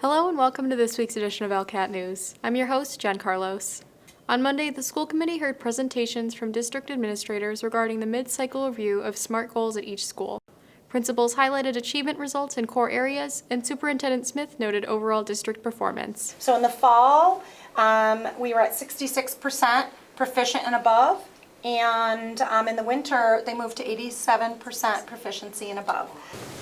Hello and welcome to this week's edition of ELCAT News. I'm your host, Jen Carlos. On Monday, the school committee heard presentations from district administrators regarding the mid-cycle review of SMART goals at each school. Principals highlighted achievement results in core areas, and Superintendent Smith noted overall district performance. So in the fall, we were at 66% proficient and above, and in the winter, they moved to 87% proficiency and above.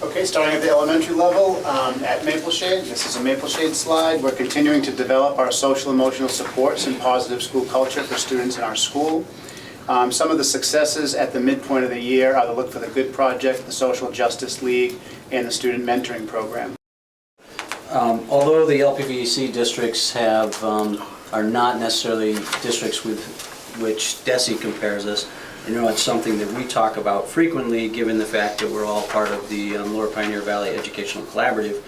Okay, starting at the elementary level, at Maple Shade, this is a Maple Shade slide. We're continuing to develop our social emotional supports and positive school culture for students in our school. Some of the successes at the midpoint of the year are the Look for the Good Project, the Social Justice League, and the Student Mentoring Program. Although the LPVEC districts have are not necessarily districts with which DESE compares us, I know it's something that we talk about frequently given the fact that we're all part of the Lower Pioneer Valley Educational Collaborative.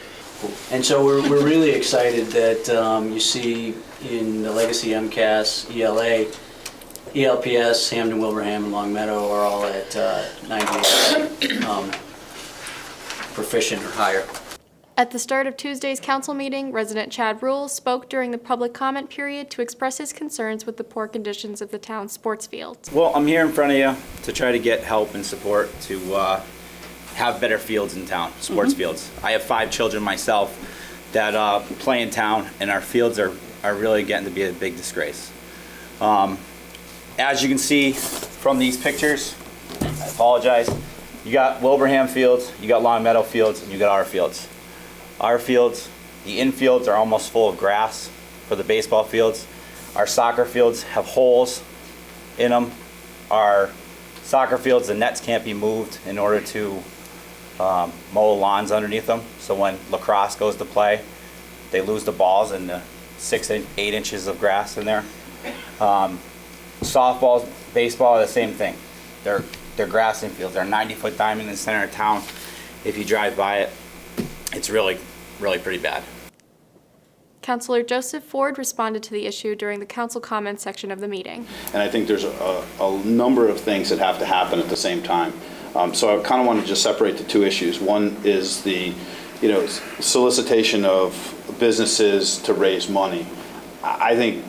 And so we're really excited that you see in the Legacy MCAS, ELA, ELPS, Hamden, Wilbraham, and Long Meadow are all at 98 proficient or higher. At the start of Tuesday's council meeting, resident Chad Rule spoke during the public comment period to express his concerns with the poor conditions of the town's sports fields. Well, I'm here in front of you to try to get help and support to have better fields in town, sports fields. I have 5 children myself that play in town, and our fields are really getting to be a big disgrace. As you can see from these pictures, I apologize, you got Wilbraham fields, you got Long Meadow fields, and you got our fields. Our fields, the infields are almost full of grass for the baseball fields. Our soccer fields have holes in them. Our soccer fields, the nets can't be moved in order to mow lawns underneath them. So when lacrosse goes to play, they lose the balls and the 6 and 8 inches of grass in there. Softball, baseball are the same thing. They're grass infields. They're a 90-foot diamond in the center of town. If you drive by it, it's really pretty bad. Councilor Joseph Ford responded to the issue during the council comment section of the meeting. And I think there's a number of things that have to happen at the same time. So I kind of want to just separate the two issues. One is the solicitation of businesses to raise money. I think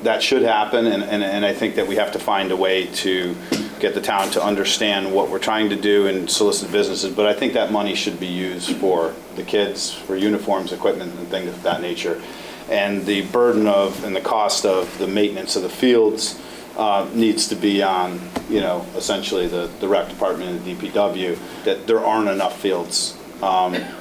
that should happen, and I think that we have to find a way to get the town to understand what we're trying to do and solicit businesses, but I think that money should be used for the kids, for uniforms, equipment, and things of that nature. And the burden of and the cost of the maintenance of the fields needs to be on, essentially the rec department and the DPW, that there aren't enough fields.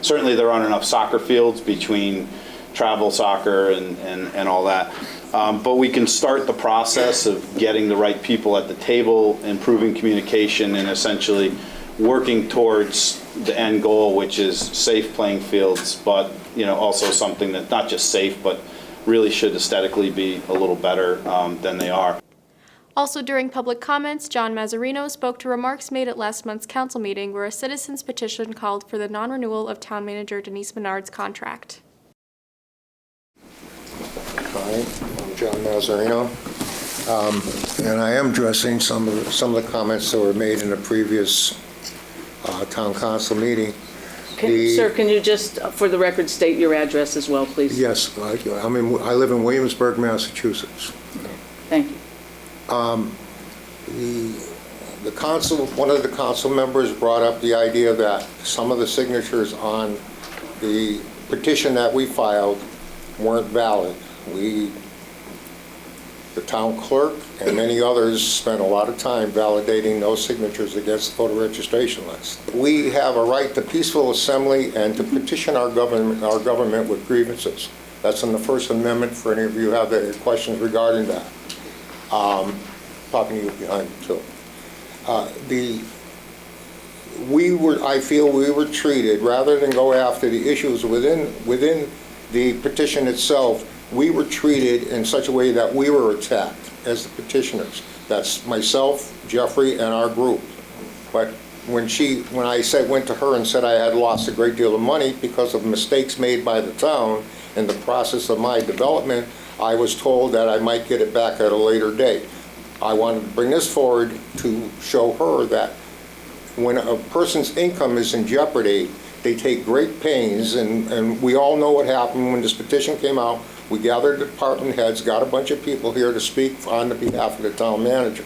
Certainly there aren't enough soccer fields between travel soccer and all that. But we can start the process of getting the right people at the table, improving communication, and essentially working towards the end goal, which is safe playing fields, but also something that not just safe, but really should aesthetically be a little better than they are. Also during public comments, John Mazzarino spoke to remarks made at last month's council meeting where a citizen's petition called for the non-renewal of town manager Denise Menard's contract. Hi, I'm John Mazzarino, and I am addressing some of the comments that were made in the previous town council meeting. Sir, can you just, for the record, state your address as well, please? Yes, I live in Williamsburg, Massachusetts. Thank you. The council, one of the council members brought up the idea that some of the signatures on the petition that we filed weren't valid. The town clerk and many others spent a lot of time validating those signatures against the voter registration list. We have a right to peaceful assembly and to petition our government with grievances. That's in the First Amendment for any of you who have any questions regarding that. Talking to you behind too. I feel we were treated, rather than go after the issues within the petition itself, we were treated in such a way that we were attacked as the petitioners. That's myself, Jeffrey, and our group. But when I went to her and said I had lost a great deal of money because of mistakes made by the town in the process of my development, I was told that I might get it back at a later date. I wanted to bring this forward to show her that when a person's income is in jeopardy, They take great pains, and we all know what happened when this petition came out. We gathered the department heads, got a bunch of people here to speak on the behalf of the town manager.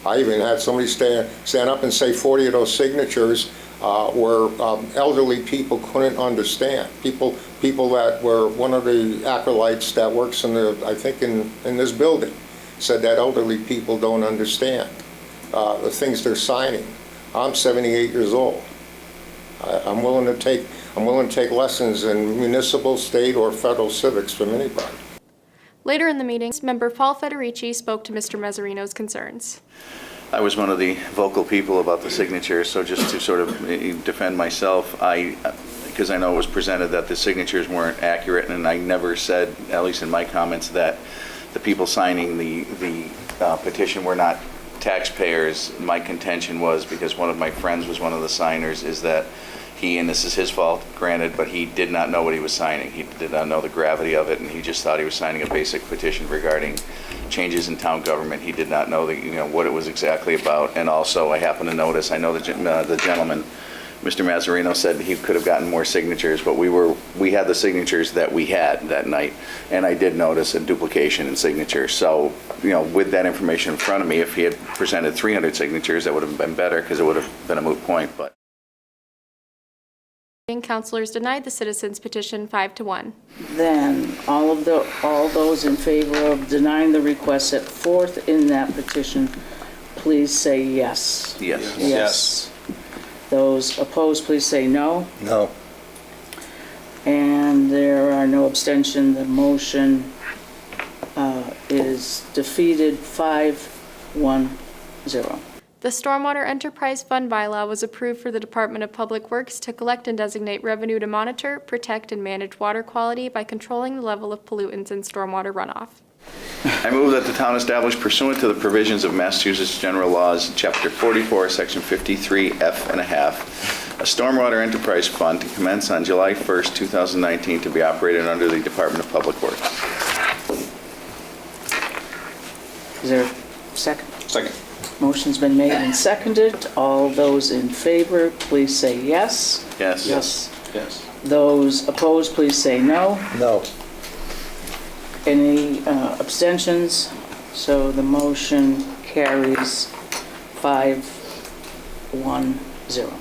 I even had somebody stand up and say 40 of those signatures were elderly people couldn't understand. People that were one of the acolytes that works I think in this building, said that elderly people don't understand the things they're signing. I'm 78 years old. I'm willing to take lessons in municipal, state, or federal civics from anybody. Later in the meeting, member Paul Federici spoke to Mr. Mazzarino's concerns. I was one of the vocal people about the signatures, so just to sort of defend myself, because I know it was presented that the signatures weren't accurate, and I never said, at least in my comments, that the people signing the petition were not taxpayers. My contention was, because one of my friends was one of the signers, is that he, and this is his fault, granted, but he did not know what he was signing. He did not know the gravity of it, and he just thought he was signing a basic petition regarding changes in town government. He did not know what it was exactly about. And also, I happen to notice, I know the gentleman, Mr. Mazzarino, said he could have gotten more signatures, but we had the signatures that we had that night, and I did notice a duplication in signatures. So, with that information in front of me, if he had presented 300 signatures, that would have been better, because it would have been a moot point. But Councilors denied the citizens' petition 5-1. Then, all those in favor of denying the request set forth in that petition, please say yes. yes. Yes. Those opposed, please say no. No. And there are no abstentions. The motion is defeated 5-1-0. The Stormwater Enterprise Fund bylaw was approved for the Department of Public Works to collect and designate revenue to monitor, protect, and manage water quality by controlling the level of pollutants in stormwater runoff. I move that the town establish, pursuant to the provisions of Massachusetts General Laws, Chapter 44, Section 53F and a half, a Stormwater Enterprise Fund to commence on July 1st, 2019, to be operated under the Department of Public Works. Is there a second? Second. Motion's been made and seconded. All those in favor, please say yes. Yes. Yes. Those opposed, please say no. No. Any abstentions? So the motion carries 5-1-0.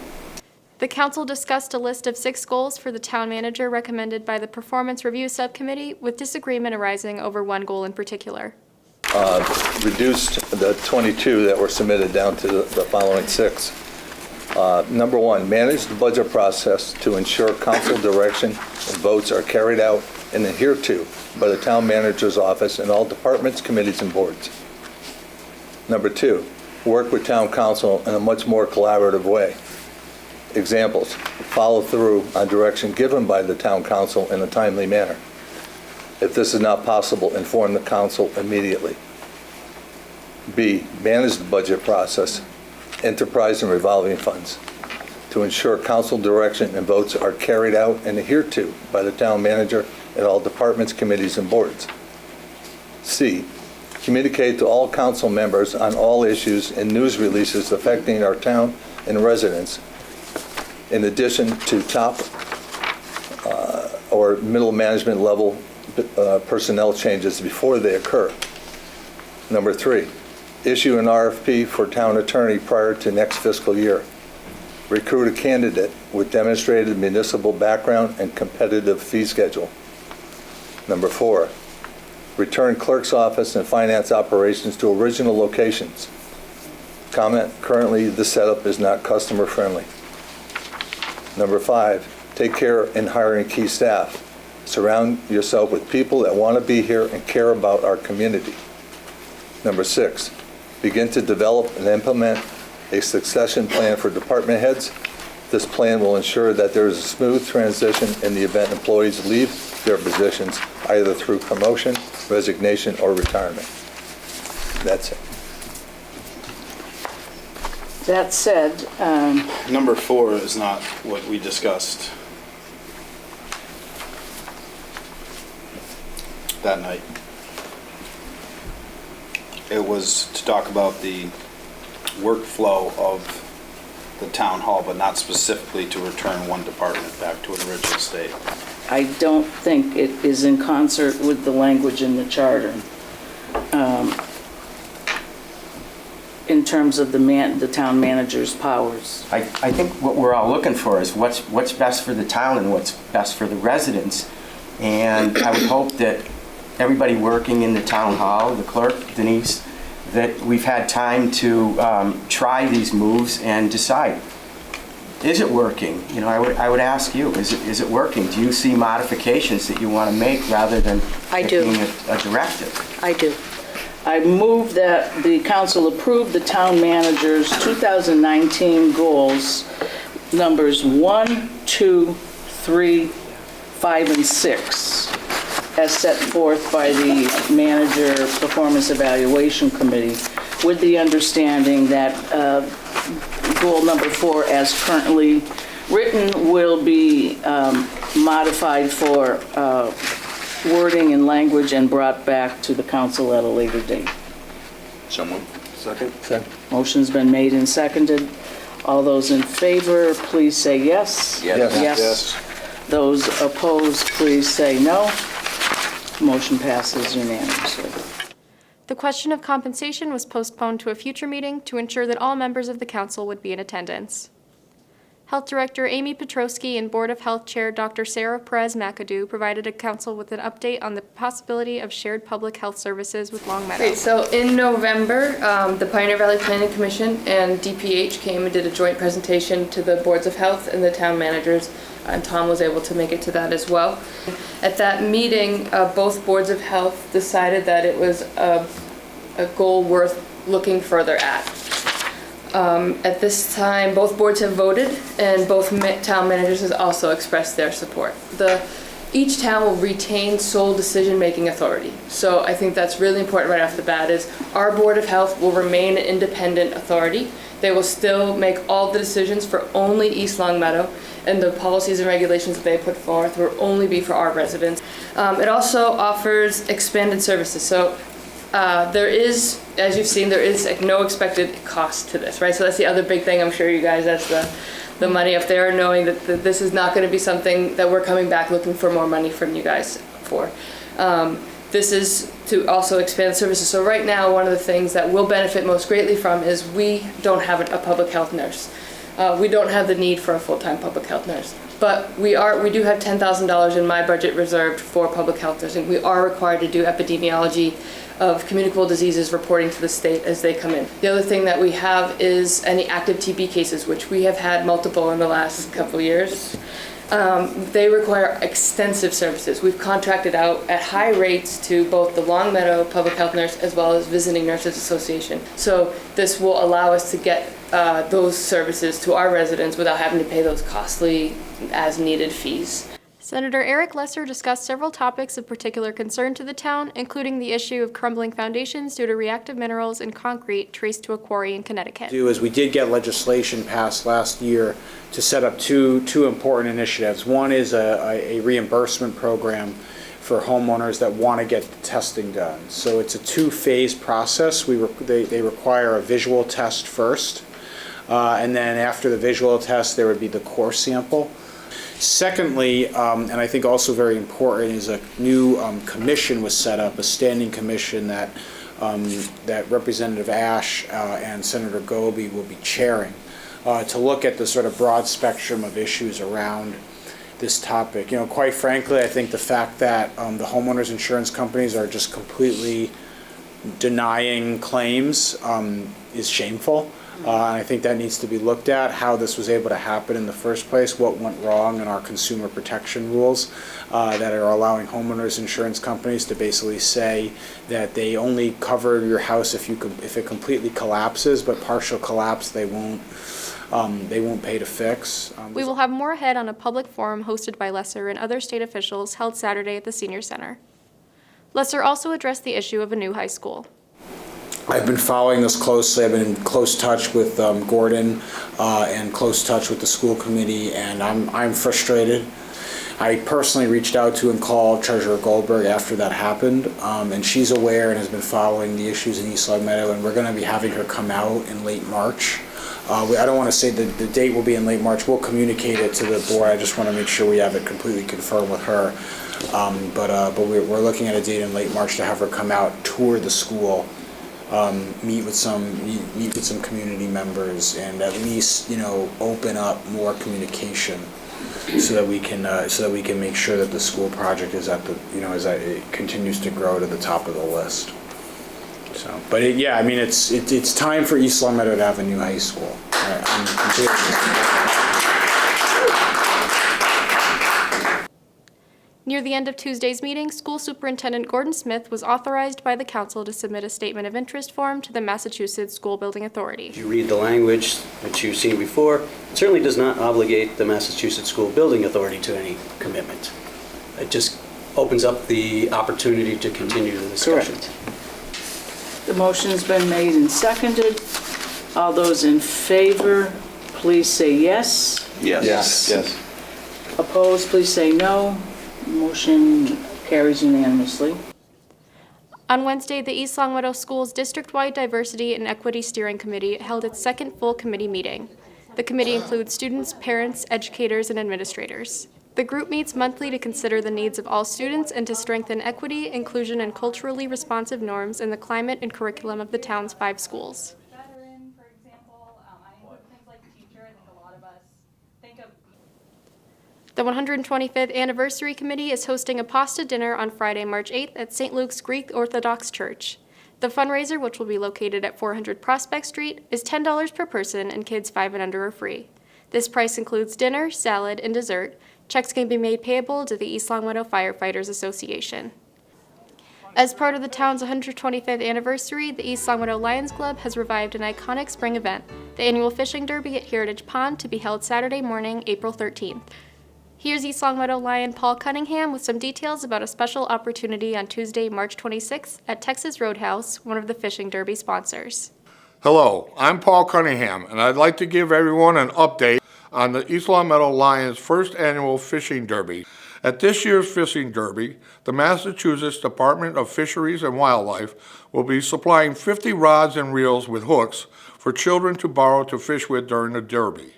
The council discussed a list of 6 goals for the town manager recommended by the Performance Review Subcommittee, with disagreement arising over one goal in particular. Reduced the 22 that were submitted down to the following 6. Number 1, manage the budget process to ensure council direction and votes are carried out and adhered to by the town manager's office and all departments, committees, and boards. Number 2, work with town council in a much more collaborative way. Examples: follow through on direction given by the town council in a timely manner. If this is not possible, inform the council immediately. B, manage the budget process, enterprise and revolving funds, to ensure council direction and votes are carried out and adhered to by the town manager and all departments, committees, and boards. C, communicate to all council members on all issues and news releases affecting our town and residents, in addition to top or middle management level personnel changes before they occur. Number 3, issue an RFP for town attorney prior to next fiscal year. Recruit a candidate with demonstrated municipal background and competitive fee schedule. Number 4, return clerk's office and finance operations to original locations. Comment: currently the setup is not customer friendly. Number 5, take care in hiring key staff. Surround yourself with people that want to be here and care about our community. Number 6, begin to develop and implement a succession plan for department heads. This plan will ensure that there is a smooth transition in the event employees leave their positions, either through promotion, resignation, or retirement. That's it. That said, Number 4 is not what we discussed that night. It was to talk about the workflow of the town hall, but not specifically to return one department back to its original state. I don't think it is in concert with the language in the charter. In terms of the town manager's powers. I think what we're all looking for is what's best for the town and what's best for the residents. And I would hope that everybody working in the town hall, the clerk, Denise, that we've had time to try these moves and decide, is it working? You know, I would ask you, is it working? Do you see modifications that you want to make rather than picking a directive? I do. I move that the council approve the town manager's 2019 goals, numbers 1, 2, 3, 5, and 6, as set forth by the Manager Performance Evaluation Committee, with the understanding that goal number 4, as currently written, will be modified for wording and language and brought back to the council at a later date. So moved. Second. Motion's been made and seconded. All those in favor, please say yes. Yes. Yes. Those opposed, please say no. Motion passes unanimously. The question of compensation was postponed to a future meeting to ensure that all members of the council would be in attendance. Health Director Amy Petrosky and Board of Health Chair Dr. Sarah Perez-McAdoo provided a council with an update on the possibility of shared public health services with Long Meadow. Great, so in November, the Pioneer Valley Planning Commission and DPH came and did a joint presentation to the boards of health and the town managers, and Tom was able to make it to that as well. At that meeting, both boards of health decided that it was a goal worth looking further at. At this time, both boards have voted, and both town managers have also expressed their support. Each town will retain sole decision-making authority. So I think that's really important right off the bat is our Board of Health will remain an independent authority. They will still make all the decisions for only East Long Meadow, and the policies and regulations that they put forth will only be for our residents. It also offers expanded services. So there is, as you've seen, there is no expected cost to this, right? So that's the other big thing. I'm sure you guys, that's the money up there, knowing that this is not going to be something that we're coming back looking for more money from you guys for. This is to also expand services. So right now, one of the things that we'll benefit most greatly from is we don't have a public health nurse. We don't have the need for a full-time public health nurse. But we do have $10,000 in my budget reserved for public health nursing. We are required to do epidemiology of communicable diseases reporting to the state as they come in. The other thing that we have is any active TB cases, which we have had multiple in the last couple of years. They require extensive services. We've contracted out at high rates to both the Long Meadow Public Health Nurse as well as Visiting Nurses Association. So this will allow us to get those services to our residents without having to pay those costly as-needed fees. Senator Eric Lesser discussed several topics of particular concern to the town, including the issue of crumbling foundations due to reactive minerals in concrete traced to a quarry in Connecticut. We did get legislation passed last year to set up two important initiatives. One is a reimbursement program for homeowners that want to get the testing done. So it's a two-phase process. They require a visual test first, and then after the visual test, there would be the core sample. Secondly, and I think also very important, is a new commission was set up, a standing commission that Representative Ash and Senator Goby will be chairing to look at the sort of broad spectrum of issues around this topic. You know, quite frankly, I think the fact that the homeowners insurance companies are just completely denying claims is shameful. And I think that needs to be looked at, how this was able to happen in the first place, what went wrong in our consumer protection rules that are allowing homeowners insurance companies to basically say that they only cover your house if it completely collapses, but partial collapse they won't pay to fix. We will have more ahead on a public forum hosted by Lesser and other state officials held Saturday at the Senior Center. Lesser also addressed the issue of a new high school. I've been following this closely. I've been in close touch with Gordon and close touch with the school committee, and I'm frustrated. I personally reached out to and called Treasurer Goldberg after that happened, and she's aware and has been following the issues in East Long Meadow, and we're going to be having her come out in late March I don't want to say that the date will be in late March. We'll communicate it to the board. I just want to make sure we have it completely confirmed with her. But we're looking at a date in late March to have her come out, tour the school, meet with some community members, and at least open up more communication so that we can make sure that the school project is at the as it continues to grow to the top of the list. So, but it's time for East Long Meadow to have a new high school. I'm Near the end of Tuesday's meeting, School Superintendent Gordon Smith was authorized by the council to submit a statement of interest form to the Massachusetts School Building Authority. If you read the language that you've seen before, it certainly does not obligate the Massachusetts School Building Authority to any commitment. It just opens up the opportunity to continue the discussion. Correct. The motion's been made and seconded. All those in favor, please say yes. Yes. Yes. Opposed, please say no. Motion carries unanimously. On Wednesday, the East Longmeadow Schools District-wide Diversity and Equity Steering Committee held its second full committee meeting. The committee includes students, parents, educators, and administrators. The group meets monthly to consider the needs of all students and to strengthen equity, inclusion, and culturally responsive norms in the climate and curriculum of the town's 5 schools. The 125th Anniversary Committee is hosting a pasta dinner on Friday, March 8th at St. Luke's Greek Orthodox Church. The fundraiser, which will be located at 400 Prospect Street, is $10 per person and kids 5 and under are free. This price includes dinner, salad, and dessert. Checks can be made payable to the East Longmeadow Firefighters Association. As part of the town's 125th anniversary, the East Longmeadow Lions Club has revived an iconic spring event, the annual fishing derby at Heritage Pond, to be held Saturday morning, April 13th. Here's East Longmeadow Lion Paul Cunningham with some details about a special opportunity on Tuesday, March 26th at Texas Roadhouse, one of the fishing derby sponsors. Hello, I'm Paul Cunningham, and I'd like to give everyone an update on the East Longmeadow Lions' first annual fishing derby. At this year's fishing derby, the Massachusetts Department of Fisheries and Wildlife will be supplying 50 rods and reels with hooks for children to borrow to fish with during the derby.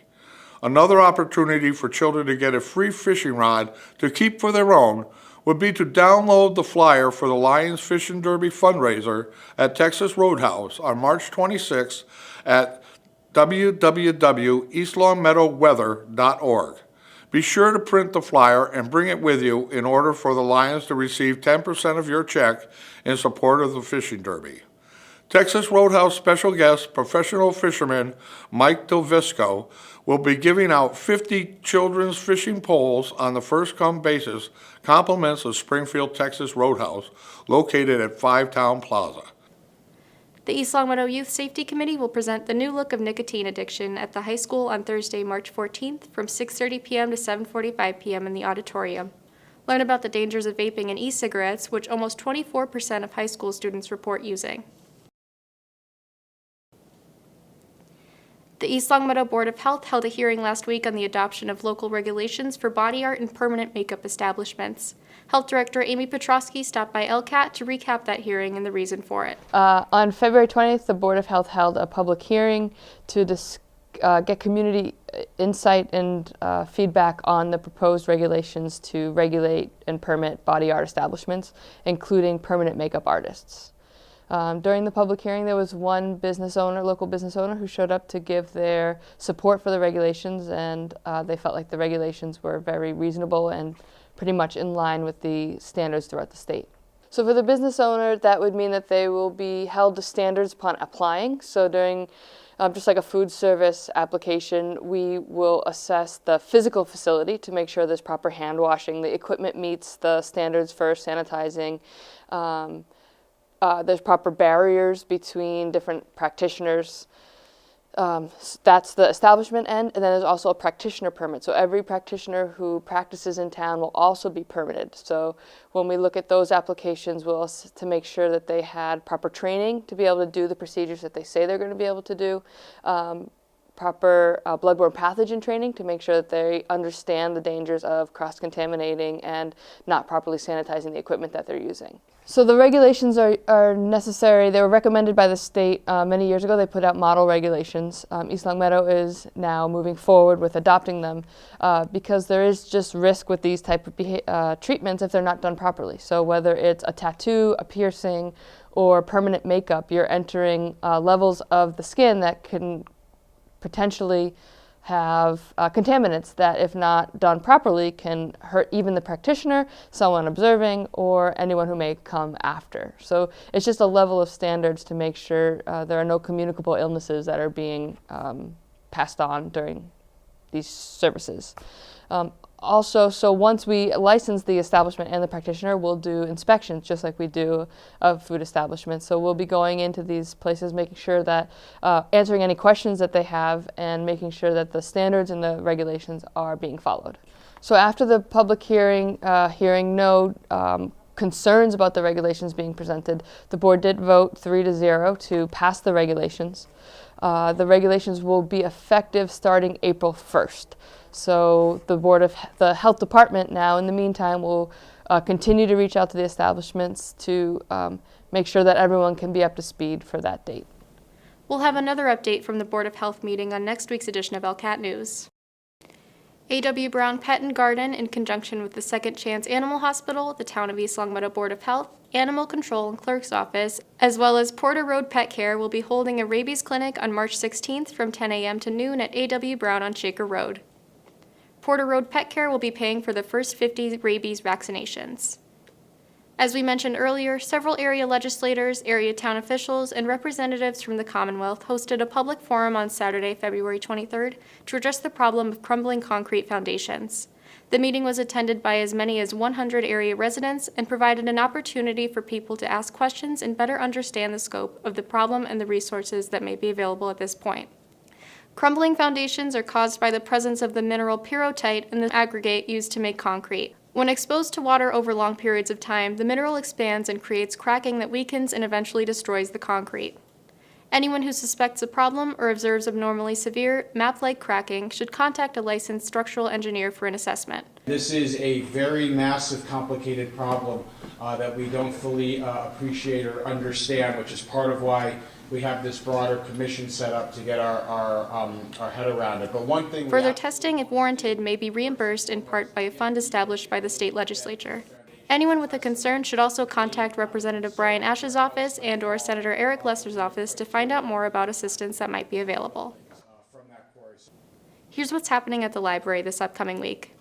Another opportunity for children to get a free fishing rod to keep for their own would be to download the flyer for the Lions Fishing Derby fundraiser at Texas Roadhouse on March 26th at www.eastlongmeadowweather.org. Be sure to print the flyer and bring it with you in order for the Lions to receive 10% of your check in support of the fishing derby. Texas Roadhouse special guest, professional fisherman Mike Delvisco, will be giving out 50 children's fishing poles on the first-come basis, compliments of Springfield, Texas Roadhouse, located at 5 Town Plaza. The East Longmeadow Youth Safety Committee will present the new look of nicotine addiction at the high school on Thursday, March 14th from 6:30 p.m. to 7:45 p.m. in the auditorium. Learn about the dangers of vaping and e-cigarettes, which almost 24% of high school students report using. The East Longmeadow Board of Health held a hearing last week on the adoption of local regulations for body art and permanent makeup establishments. Health Director Amy Petrosky stopped by ELCAT to recap that hearing and the reason for it. On February 20th, the Board of Health held a public hearing to get community insight and feedback on the proposed regulations to regulate and permit body art establishments, including permanent makeup artists. During the public hearing, there was one local business owner, who showed up to give their support for the regulations, and they felt like the regulations were very reasonable and pretty much in line with the standards throughout the state. So for the business owner, that would mean that they will be held to standards upon applying. So during, just like a food service application, we will assess the physical facility to make sure there's proper hand washing, the equipment meets the standards for sanitizing, there's proper barriers between different practitioners. That's the establishment end, and then there's also a practitioner permit. So every practitioner who practices in town will also be permitted. So when we look at those applications, we'll to make sure that they had proper training to be able to do the procedures that they say they're going to be able to do, proper bloodborne pathogen training to make sure that they understand the dangers of cross-contaminating and not properly sanitizing the equipment that they're using. So the regulations are necessary. They were recommended by the state many years ago. They put out model regulations. East Long Meadow is now moving forward with adopting them because there is just risk with these type of treatments if they're not done properly. So whether it's a tattoo, a piercing, or permanent makeup, you're entering levels of the skin that can potentially have contaminants that, if not done properly, can hurt even the practitioner, someone observing, or anyone who may come after. So it's just a level of standards to make sure there are no communicable illnesses that are being passed on during these services. Also, so once we license the establishment and the practitioner, we'll do inspections just like we do of food establishments. So we'll be going into these places, making sure that, answering any questions that they have and making sure that the standards and the regulations are being followed. So after the public hearing, hearing no concerns about the regulations being presented, the board did vote 3-0 to pass the regulations. The regulations will be effective starting April 1st. So the health department now, in the meantime, will continue to reach out to the establishments to make sure that everyone can be up to speed for that date. We'll have another update from the Board of Health meeting on next week's edition of ELCAT News. A.W. Brown Pet and Garden, in conjunction with the Second Chance Animal Hospital, the Town of East Long Meadow Board of Health, Animal Control and Clerk's Office, as well as Porter Road Pet Care, will be holding a rabies clinic on March 16th from 10 a.m. to noon at A.W. Brown on Shaker Road. Porter Road Pet Care will be paying for the first 50 rabies vaccinations. As we mentioned earlier, several area legislators, area town officials, and representatives from the Commonwealth hosted a public forum on Saturday, February 23rd, to address the problem of crumbling concrete foundations. The meeting was attended by as many as 100 area residents and provided an opportunity for people to ask questions and better understand the scope of the problem and the resources that may be available at this point. Crumbling foundations are caused by the presence of the mineral pyrrhotite in the aggregate used to make concrete. When exposed to water over long periods of time, the mineral expands and creates cracking that weakens and eventually destroys the concrete. Anyone who suspects a problem or observes abnormally severe, map-like cracking should contact a licensed structural engineer for an assessment. This is a very massive, complicated problem that we don't fully appreciate or understand, which is part of why we have this broader commission set up to get our head around it. But one thing further testing, if warranted, may be reimbursed in part by a fund established by the state legislature. Anyone with a concern should also contact Representative Brian Ash's office and/or Senator Eric Lesser's office to find out more about assistance that might be available. Here's what's happening at the library this upcoming week.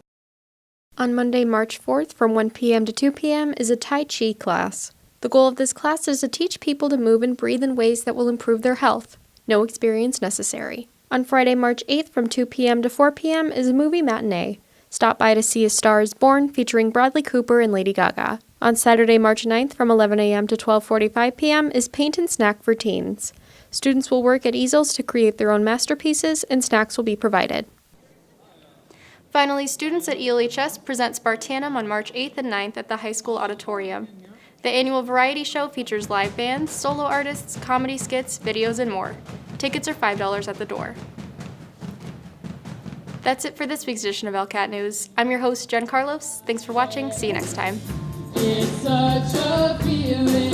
On Monday, March 4th, from 1 p.m. to 2 p.m. is a Tai Chi class. The goal of this class is to teach people to move and breathe in ways that will improve their health. No experience necessary. On Friday, March 8th, from 2 p.m. to 4 p.m. is a movie matinee. Stop by to see A Star is Born, featuring Bradley Cooper and Lady Gaga. On Saturday, March 9th, from 11 a.m. to 12:45 p.m. is Paint and Snack for Teens. Students will work at easels to create their own masterpieces, and snacks will be provided. Finally, students at ELHS present Spartanum on March 8th and 9th at the high school auditorium. The annual variety show features live bands, solo artists, comedy skits, videos, and more. Tickets are $5 at the door. That's it for this week's edition of ELCAT News. I'm your host, Jen Carlos. Thanks for watching. See you next time. It's such a feeling.